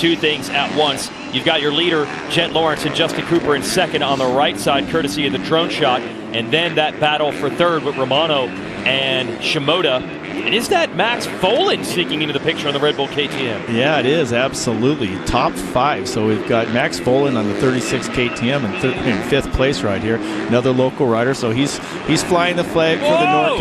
two things at once. You've got your leader, Jet Lawrence, and Justin Cooper in second on the right side, courtesy of the drone shot. And then that battle for third with Romano and Shimoda. And is that Max Folan sneaking into the picture on the Red Bull KTM? Yeah, it is, absolutely. Top 5. So we've got Max Folan on the 36 KTM in 5th place right here. Another local rider. So he's flying the flag for the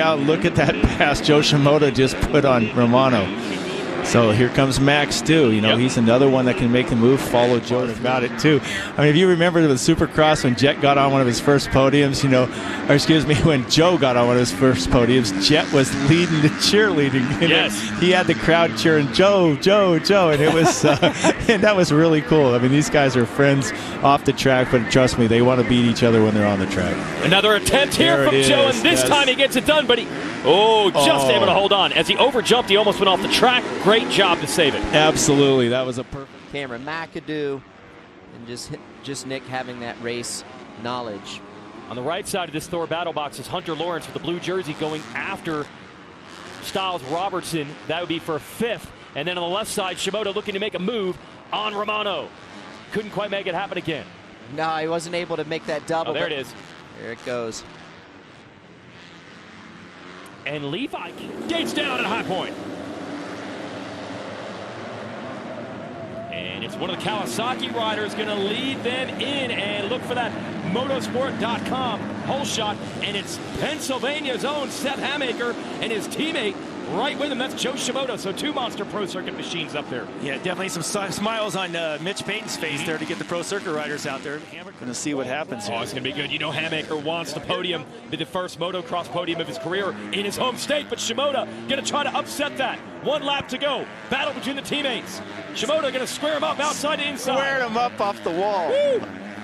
NorCal. Look at that pass Joe Shimoda just put on Romano. So here comes Max too. You know, he's another one that can make the move. Follow Joe about it too. I mean, if you remember the Supercross when Jet got on one of his first podiums, you know, or excuse me, when Joe got on one of his first podiums, Jet was leading the cheerleading. Yes, he had the crowd cheering Joe, Joe, Joe, and it was and that was really cool. I mean, these guys are friends off the track, but trust me, they want to beat each other when they're on the track. Another attempt here from Joe, and this time he gets it done, but he just able to hold on. As he overjumped, he almost went off the track. Great job to save it. Absolutely, that was a perfect. Cameron McAdoo, and just Nick having that race knowledge. On the right side of this Thor battle box is Hunter Lawrence with the blue jersey going after Styles Robertson. That would be for 5th. And then on the left side, Shimoda looking to make a move on Romano. Couldn't quite make it happen again. No, he wasn't able to make that double. Oh, there it is. There it goes. And Levi gates down at high point. And it's one of the Kawasaki riders going to lead them in, and look for that motorsport.com hole shot, and it's Pennsylvania's own Seth Hamaker and his teammate right with him. That's Joe Shimoda. So 2 monster Pro Circuit machines up there. Yeah, definitely some smiles on Mitch Payton's face there to get the Pro Circuit riders out there. Going to see what happens here. Oh, it's going to be good. You know, Hamaker wants the podium, be the first motocross podium of his career in his home state, but Shimoda going to try to upset that. 1 lap to go. Battle between the teammates. Shimoda going to square him up outside to inside. Squared him up off the wall. Woo!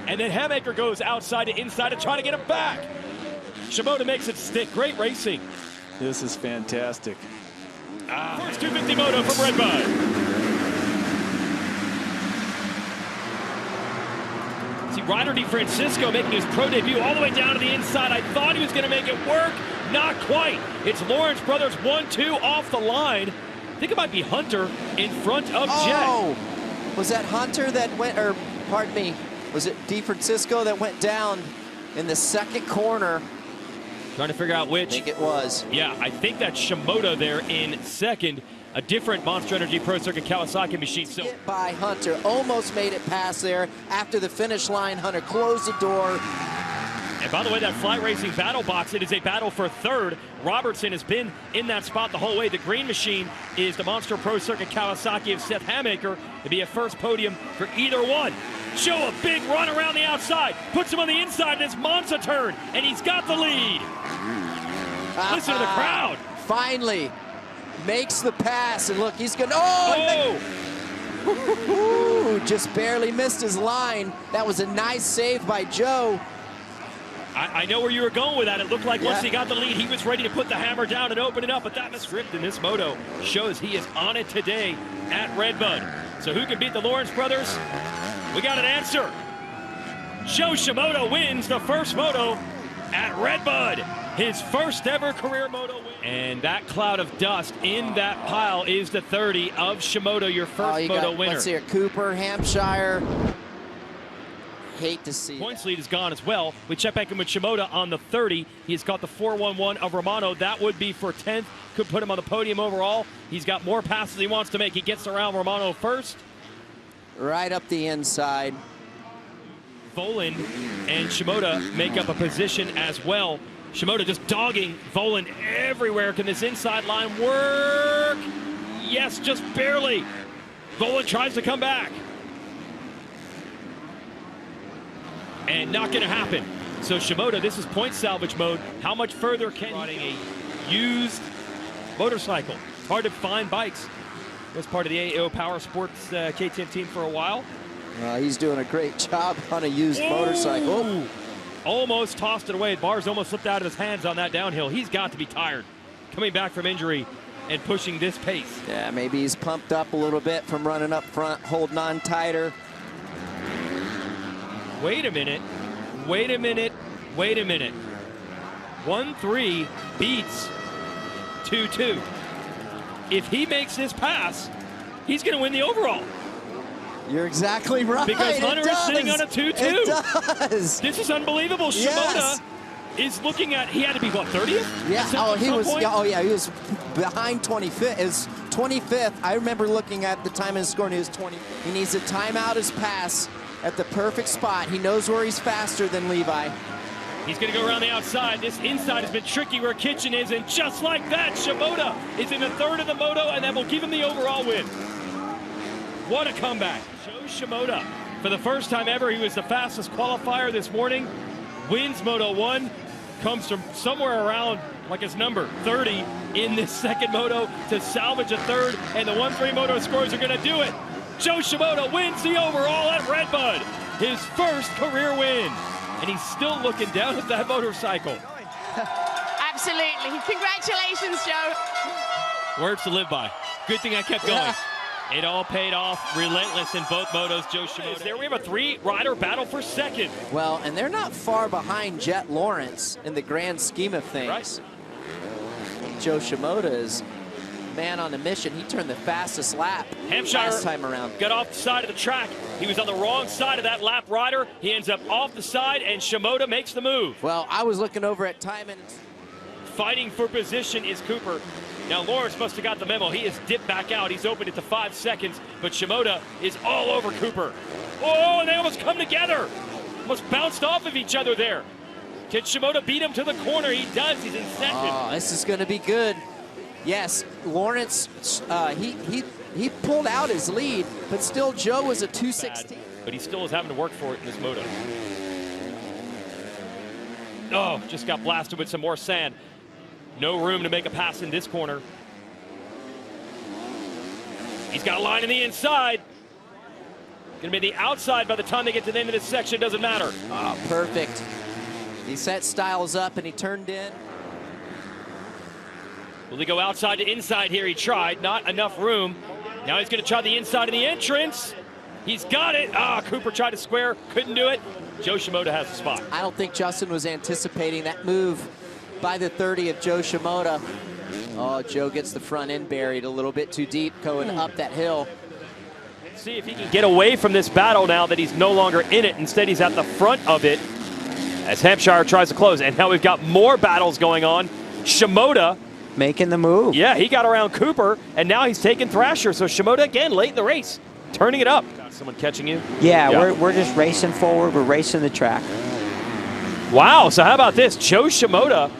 And then Hamaker goes outside to inside to try to get him back. Shimoda makes it stick. Great racing. This is fantastic. First 250 moto from Redbud. See, Ryder DeFrancisco making his pro debut all the way down to the inside. I thought he was going to make it work. Not quite. It's Lawrence Brothers 1-2 off the line. I think it might be Hunter in front of Jet. Oh, was that Hunter that went, or pardon me, was it DeFrancisco that went down in the second corner? Trying to figure out which. I think it was. Yeah, I think that's Shimoda there in second. A different Monster Energy Pro Circuit Kawasaki machine. So Hit by Hunter, almost made it past there. After the finish line, Hunter closed the door. And by the way, that fly racing battle box, it is a battle for 3rd. Robertson has been in that spot the whole way. The green machine is the Monster Pro Circuit Kawasaki of Seth Hamaker. It'd be a first podium for either one. Show a big run around the outside, puts him on the inside in his Monza turn, and he's got the lead. Listen to the crowd. Finally makes the pass, and look, he's gonna, just barely missed his line. That was a nice save by Joe. I know where you were going with that. It looked like once he got the lead, he was ready to put the hammer down and open it up, but that script in this moto shows he is on it today at Redbud. So who can beat the Lawrence brothers? We got an answer. Joe Shimoda wins the first moto at Redbud. His first ever career moto win. And that cloud of dust in that pile is the 30 of Shimoda, your first moto winner. Let's see here, Cooper, Hampshire. Hate to see Points lead is gone as well. We check back in with Shimoda on the 30. He's got the 411 of Romano. That would be for 10th. Could put him on the podium overall. He's got more passes he wants to make. He gets around Romano first. Right up the inside. Volan and Shimoda make up a position as well. Shimoda just dogging Volan everywhere. Can this inside line work? Yes, just barely. Volan tries to come back. And not going to happen. So Shimoda, this is point salvage mode. How much further can he? Riding a used motorcycle. It's hard to find bikes. Was part of the AAO Power Sports KTM team for a while. He's doing a great job on a used motorcycle. Almost tossed it away. Bars almost slipped out of his hands on that downhill. He's got to be tired. Coming back from injury and pushing this pace. Yeah, maybe he's pumped up a little bit from running up front, holding on tighter. Wait a minute. Wait a minute. Wait a minute. 1-3 beats 2-2. If he makes this pass, he's going to win the overall. You're exactly right. Because Hunter is sitting on a 2-2. It does. This is unbelievable. Shimoda is looking at, he had to be, what, 30th? Yeah, he was behind 25th. Is 25th. I remember looking at the time in his score, and he was 20. He needs to time out his pass at the perfect spot. He knows where he's faster than Levi. He's going to go around the outside. This inside has been tricky where Kitchen is, and just like that, Shimoda is in the third of the moto, and that will give him the overall win. What a comeback. Joe Shimoda, for the first time ever, he was the fastest qualifier this morning. Wins Moto 1, comes from somewhere around like his number 30 in this second moto to salvage a third, and the 1-3 moto scores are going to do it. Joe Shimoda wins the overall at Redbud, his first career win. And he's still looking down at that motorcycle. Absolutely. Congratulations, Joe. Words to live by. Good thing I kept going. Yeah. It all paid off. Relentless in both motos. Joe Shimoda. There we have a 3-rider battle for second. Well, and they're not far behind Jet Lawrence in the grand scheme of things. Right. Joe Shimoda is man on a mission. He turned the fastest lap last time around. Got off the side of the track. He was on the wrong side of that lap rider. He ends up off the side, and Shimoda makes the move. Well, I was looking over at time, and fighting for position is Cooper. Now Lawrence must have got the memo. He has dipped back out. He's opened it to 5 seconds, but Shimoda is all over Cooper. Oh, and they almost come together. Almost bounced off of each other there. Can Shimoda beat him to the corner? He does. He's in second. Oh, this is going to be good. Yes, Lawrence, he pulled out his lead, but still Joe was a 216. But he still is having to work for it in this moto. Oh, just got blasted with some more sand. No room to make a pass in this corner. He's got a line in the inside. Gonna be the outside by the time they get to the end of this section, doesn't matter. Oh, perfect. He set Styles up and he turned in. Will he go outside to inside here? He tried, not enough room. Now he's gonna try the inside of the entrance. He's got it. Cooper tried to square, couldn't do it. Joe Shimoda has the spot. I don't think Justin was anticipating that move by the 30 of Joe Shimoda. Oh, Joe gets the front end buried a little bit too deep going up that hill. See if he can get away from this battle now that he's no longer in it. Instead, he's at the front of it as Hampshire tries to close. And now we've got more battles going on. Shimoda making the move. Yeah, he got around Cooper, and now he's taking Thrasher. So Shimoda again late in the race, turning it up. Got someone catching you? Yeah. We're just racing forward. We're racing the track. Wow, so how about this? Joe Shimoda,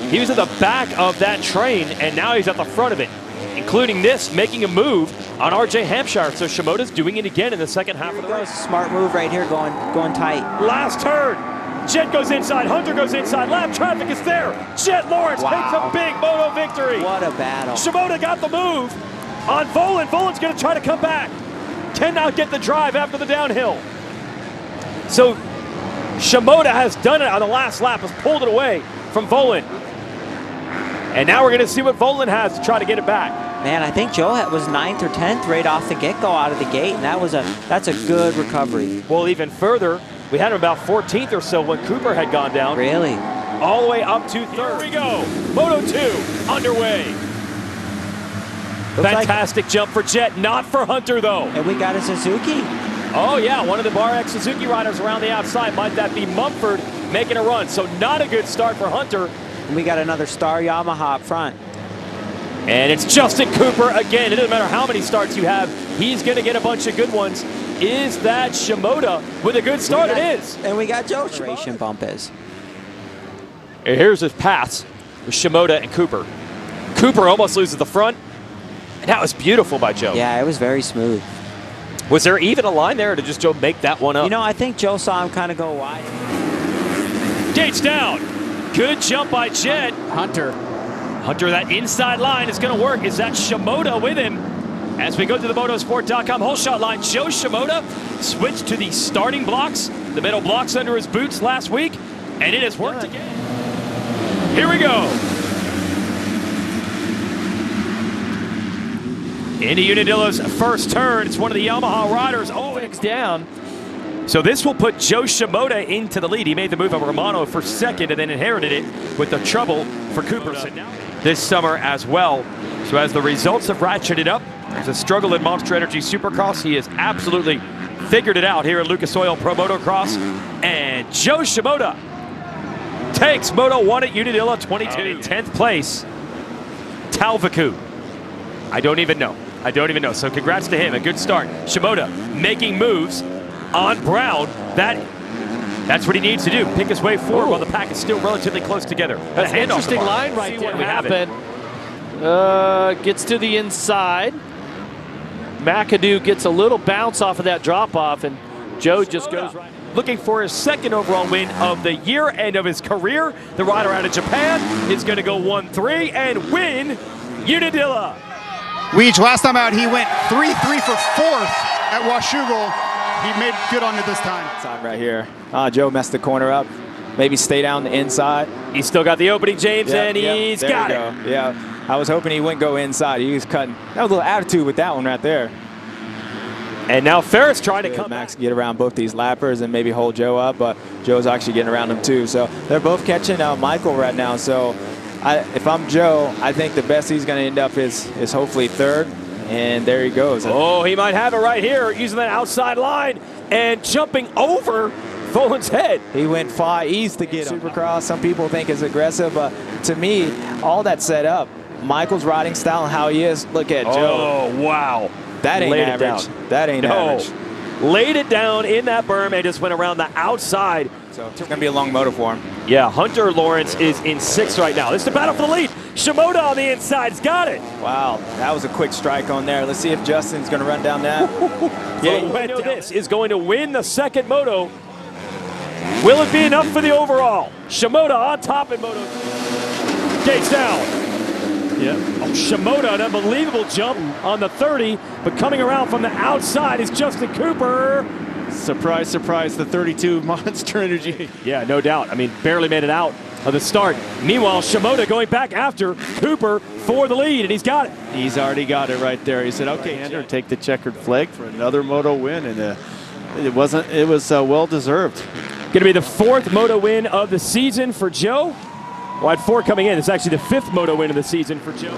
he was at the back of that train, and now he's at the front of it, including this, making a move on RJ Hampshire. So Shimoda's doing it again in the second half of the race. Smart move right here, going tight. Last turn. Jet goes inside, Hunter goes inside, lap traffic is there. Jet Lawrence takes a big moto victory. What a battle. Shimoda got the move on Volan. Volan's gonna try to come back. Cannot get the drive after the downhill. So Shimoda has done it on the last lap, has pulled it away from Volan. And now we're gonna see what Volan has to try to get it back. Man, I think Joe was 9th or 10th right off the get-go out of the gate, and that's a good recovery. Well, even further, we had him about 14th or so when Cooper had gone down. Really? All the way up to third. Here we go. Moto 2 underway. Fantastic jump for Jet, not for Hunter though. And we got a Suzuki. Oh yeah, one of the Bar X Suzuki riders around the outside. Might that be Mumford making a run? So not a good start for Hunter. And we got another Star Yamaha up front. And it's Justin Cooper again. It doesn't matter how many starts you have, he's going to get a bunch of good ones. Is that Shimoda with a good start? It is. And we got Joe Shimoda. Bump is. And here's his pass with Shimoda and Cooper. Cooper almost loses the front. And that was beautiful by Joe. Yeah, it was very smooth. Was there even a line there, or did just Joe make that one up? You know, I think Joe saw him kind of go wide. Gates down. Good jump by Jet. Hunter, that inside line is going to work. Is that Shimoda with him? As we go to the motosport.com whole shot line, Joe Shimoda switched to the starting blocks, the metal blocks under his boots last week, and it has worked again. Here we go. Into Unadilla's first turn. It's one of the Yamaha riders. Oh, it's down. So this will put Joe Shimoda into the lead. He made the move over Romano for second and then inherited it with the trouble for Cooper this summer as well. So as the results have ratcheted up, there's a struggle in Monster Energy Supercross. He is absolutely figured it out here at Lucas Oil Pro Motocross. And Joe Shimoda takes Moto 1 at Unadilla 22. 10th place, Talvaku. I don't even know. So congrats to him. A good start. Shimoda making moves on Brown. That's what he needs to do. Pick his way forward while the pack is still relatively close together. That's an interesting line right there. What happened. Gets to the inside. McAdoo gets a little bounce off of that drop-off, and Joe just goes right. Looking for his second overall win of the year and of his career. The rider out of Japan is going to go 1-3 and win Unadilla. Weege, last time out, he went 3-3 for 4th at Washougal. He made good on it this time. Time right here. Joe messed the corner up. Maybe stay down the inside. He's still got the opening, James, and he's got it. Yeah, I was hoping he wouldn't go inside. He was cutting. That was a little attitude with that one right there. And now Ferris trying to come Max get around both these lappers and maybe hold Joe up, but Joe's actually getting around him too. So they're both catching Michael right now. So if I'm Joe, I think the best he's going to end up is hopefully 3rd. And there he goes. Oh, he might have it right here, using that outside line and jumping over Folan's head. He went far east to get him. Supercross, some people think is aggressive, but to me, all that set up, Michael's riding style and how he is, look at Joe. Oh, wow. That ain't average. That ain't average. Laid it down in that berm and just went around the outside. So it's going to be a long moto for him. Yeah, Hunter Lawrence is in 6th right now. This is the battle for the lead. Shimoda on the inside has got it. Wow, that was a quick strike on there. Let's see if Justin's going to run down that. Yeah, you know this is going to win the second moto. Will it be enough for the overall? Shimoda on top in moto. Gates down. Yeah. Oh, Shimoda, an unbelievable jump on the 30, but coming around from the outside is Justin Cooper. Surprise, surprise, the 32 Monster Energy. Yeah, no doubt. I mean, barely made it out of the start. Meanwhile, Shimoda going back after Cooper for the lead, and he's got it. He's already got it right there. He said, okay, Andrew, take the checkered flag for another moto win, and it was well-deserved. Going to be the 4th moto win of the season for Joe. Well, I had 4 coming in. It's actually the 5th moto win of the season for Joe.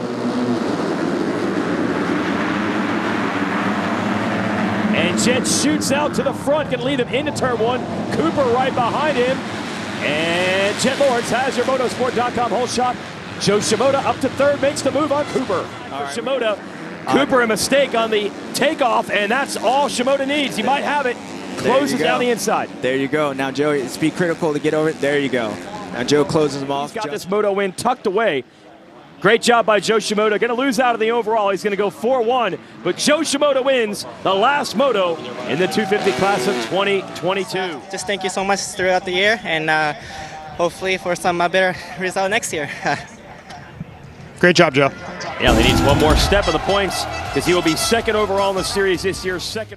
And Jet shoots out to the front, going to lead him into turn 1. Cooper right behind him. And Jet Lawrence has your motosport.com whole shot. Joe Shimoda up to 3rd, makes the move on Cooper. Shimoda, Cooper a mistake on the takeoff, and that's all Shimoda needs. He might have it. Closes down the inside. There you go. Now, Joe, it's be critical to get over it. There you go. Now, Joe closes him off. He's got this moto win tucked away. Great job by Joe Shimoda. Going to lose out in the overall. He's going to go 4-1. But Joe Shimoda wins the last moto in the 250 class of 2022. Just thank you so much throughout the year, and hopefully for some better result next year. Great job, Joe. Yeah, he needs one more step of the points because he will be 2nd overall in the series this year. 2nd.